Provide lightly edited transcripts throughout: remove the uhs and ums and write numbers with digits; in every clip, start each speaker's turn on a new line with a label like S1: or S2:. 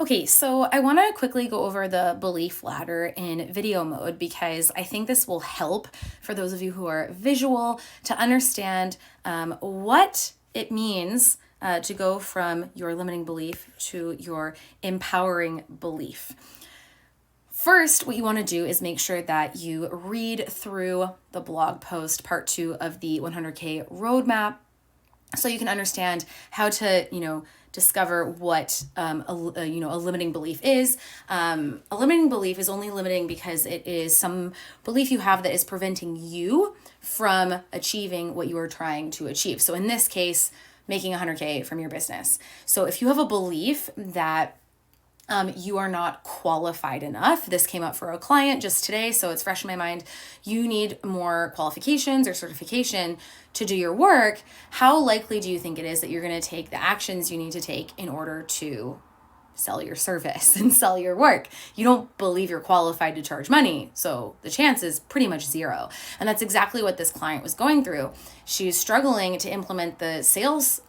S1: Okay, so I want to quickly go over the belief ladder in video mode because I think this will help for those of you who are visual to understand what it means to go from your limiting belief to your empowering belief. First, what you want to do is make sure that you read through the blog post, part 2 of the 100K roadmap, so you can understand how to, discover what a limiting belief is. A limiting belief is only limiting because it is some belief you have that is preventing you from achieving what you are trying to achieve. So in this case, making 100K from your business. So if you have a belief that you are not qualified enough. This came up for a client just today, so it's fresh in my mind. You need more qualifications or certification to do your work. How likely do you think it is that you're going to take the actions you need to take in order to sell your service and sell your work? You don't believe you're qualified to charge money, so the chance is pretty much zero. And that's exactly what this client was going through. She was struggling to implement the sales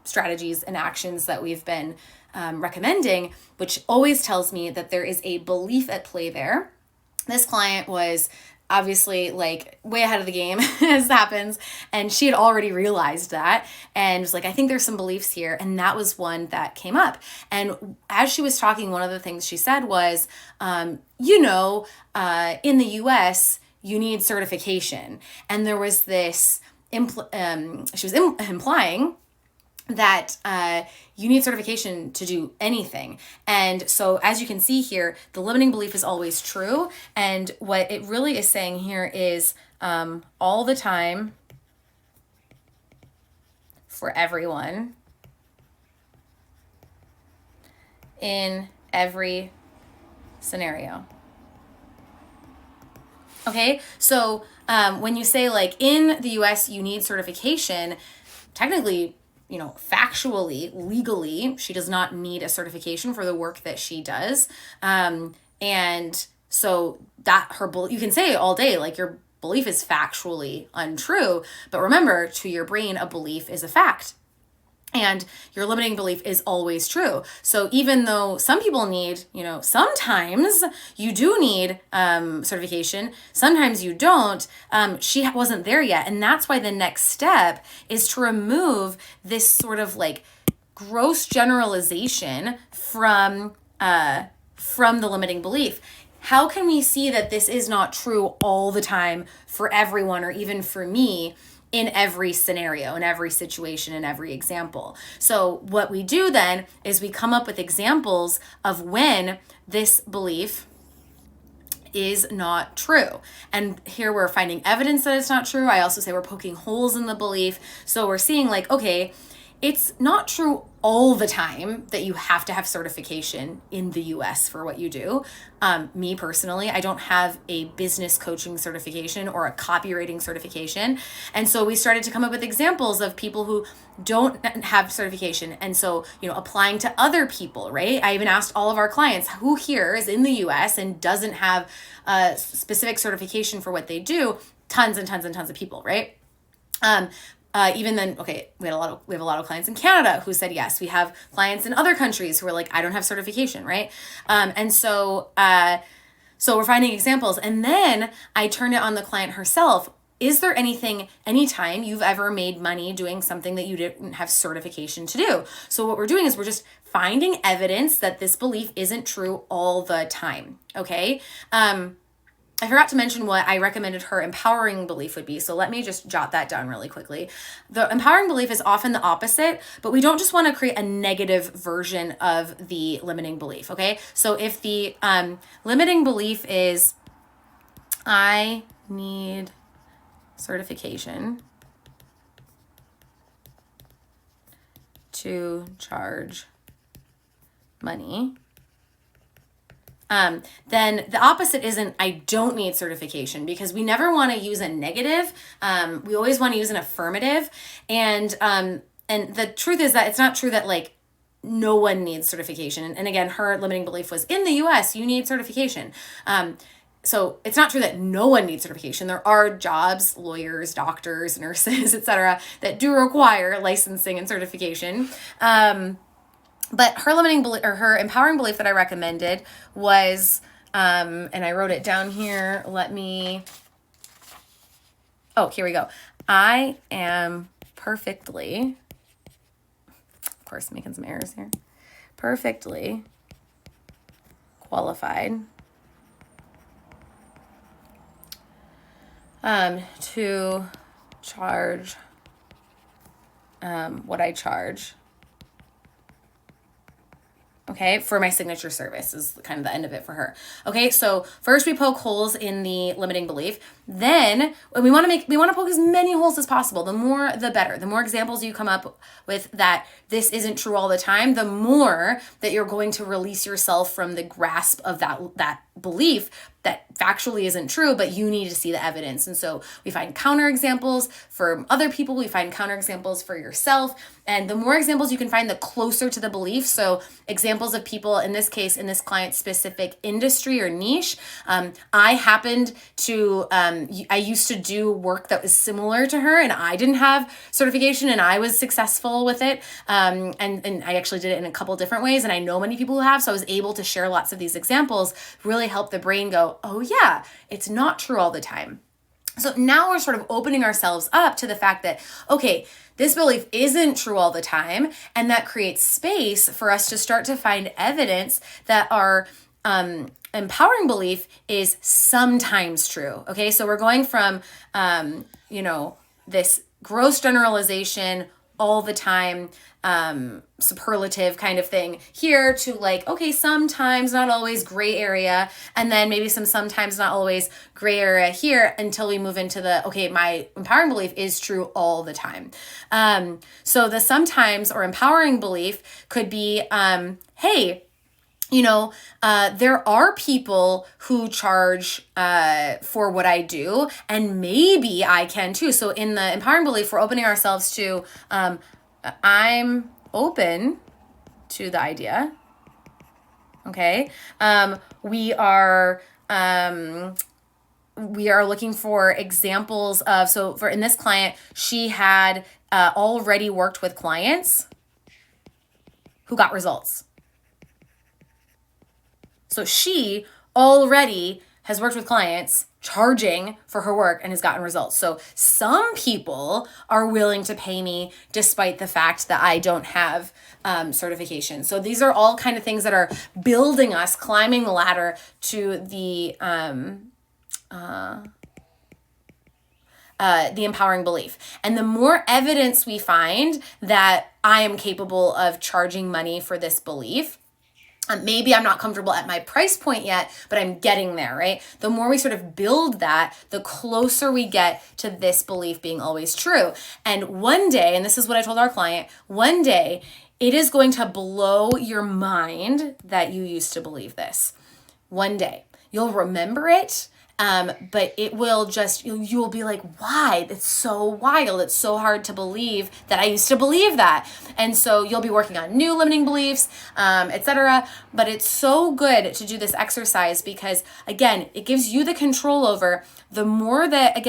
S1: strategies and actions that we've been recommending, which always tells me that there is a belief at play there. This client was obviously like way ahead of the game as happens, and she had already realized that and was like, I think there's some beliefs here, and that was one that came up. And as she was talking, one of the things she said was, in the US you need certification, and there was this she was implying that you need certification to do anything. And so as you can see here, the limiting belief is always true. And what it really is saying here is all the time for everyone in every scenario. Okay, so when you say like in the US you need certification, technically, factually, legally, she does not need a certification for the work that she does. And so that you can say all day, like your belief is factually untrue, but remember, to your brain, a belief is a fact. And your limiting belief is always true. So even though some people need, sometimes you do need certification, sometimes you don't, she wasn't there yet. And that's why the next step is to remove this sort of like gross generalization from the limiting belief. How can we see that this is not true all the time for everyone or even for me in every scenario, in every situation, in every example? So what we do then is we come up with examples of when this belief is not true. And here we're finding evidence that it's not true. I also say we're poking holes in the belief. So we're seeing like, okay, it's not true all the time that you have to have certification in the US for what you do. Me personally, I don't have a business coaching certification or a copywriting certification. And so we started to come up with examples of people who don't have certification. And so, applying to other people, right? I even asked all of our clients who here is in the US and doesn't have a specific certification for what they do. Tons and tons and tons of people, right? Even then, okay, we have a lot of clients in Canada who said yes. We have clients in other countries who are like, I don't have certification, right? And so we're finding examples. And then I turned it on the client herself. Is there anytime you've ever made money doing something that you didn't have certification to do? So what we're doing is we're just finding evidence that this belief isn't true all the time, okay? I forgot to mention what I recommended her empowering belief would be. So let me just jot that down really quickly. The empowering belief is often the opposite, but we don't just want to create a negative version of the limiting belief, okay? So if the limiting belief is, I need certification to charge money, then the opposite isn't I don't need certification, because we never want to use a negative. We always want to use an affirmative. And the truth is that it's not true that like no one needs certification. And again, her limiting belief was in the US, you need certification. So it's not true that no one needs certification. There are jobs, lawyers, doctors, nurses, etc., that do require licensing and certification. But her limiting belief, or her empowering belief that I recommended was, and I wrote it down here. Here we go. I am perfectly, of course, making some errors here, perfectly qualified to charge what I charge. Okay, for my signature service is kind of the end of it for her. Okay, so first we poke holes in the limiting belief. Then we want to poke as many holes as possible. The more, the better. The more examples you come up with that this isn't true all the time, the more that you're going to release yourself from the grasp of that belief that factually isn't true, but you need to see the evidence. And so we find counterexamples for other people, we find counterexamples for yourself. And the more examples you can find, the closer to the belief. So examples of people, in this case, in this client specific industry or niche. I happened to, I used to do work that was similar to her, and I didn't have certification, and I was successful with it. And I actually did it in a couple different ways, and I know many people who have, so I was able to share lots of these examples, really help the brain go, oh yeah, it's not true all the time. So now we're sort of opening ourselves up to the fact that, okay, this belief isn't true all the time, and that creates space for us to start to find evidence that our empowering belief is sometimes true. Okay, so we're going from, this gross generalization all the time, superlative kind of thing here to like, okay, sometimes, not always, gray area, and then maybe sometimes not always gray area here until we move into the, okay, my empowering belief is true all the time. So the sometimes or empowering belief could be, hey, there are people who charge for what I do, and maybe I can too. So in the empowering belief, we're opening ourselves to, I'm open to the idea. Okay. We are looking for examples of, so for in this client, she had already worked with clients who got results. So she already has worked with clients charging for her work and has gotten results. So some people are willing to pay me despite the fact that I don't have certification. So these are all kind of things that are building us, climbing the ladder to the empowering belief. And the more evidence we find that I am capable of charging money for this belief, maybe I'm not comfortable at my price point yet, but I'm getting there, right? The more we sort of build that, the closer we get to this belief being always true. And one day, and this is what I told our client, one day it is going to blow your mind that you used to believe this. One day. You'll remember it. But it will just, you will be like, why? It's so wild. It's so hard to believe that I used to believe that. And so you'll be working on new limiting beliefs, etc. But it's so good to do this exercise because, again, it gives you the control over the more that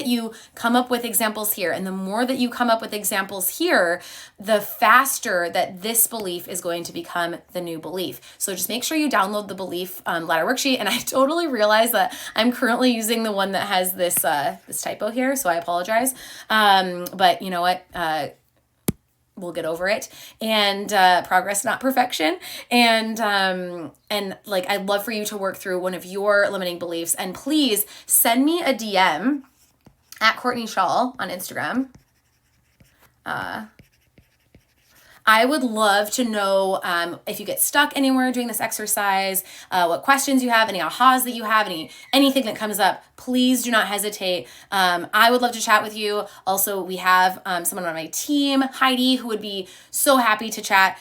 S1: you come up with examples here and the more that you come up with examples here, the faster that this belief is going to become the new belief. So just make sure you download the belief ladder worksheet. And I totally realize that I'm currently using the one that has this typo here, so I apologize. But you know what? We'll get over it, and progress, not perfection. And like, I'd love for you to work through one of your limiting beliefs, and please send me a DM at Courtney Shaw on Instagram. I would love to know if you get stuck anywhere doing this exercise, what questions you have, any ahas that you have, anything that comes up, please do not hesitate. I would love to chat with you. Also, we have someone on my team, Heidi, who would be so happy to chat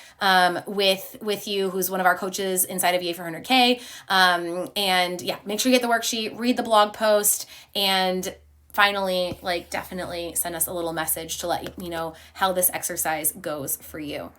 S1: with you, who's one of our coaches inside of EA for 100K. And yeah, make sure you get the worksheet, read the blog post, and finally, definitely send us a little message to let me know how this exercise goes for you.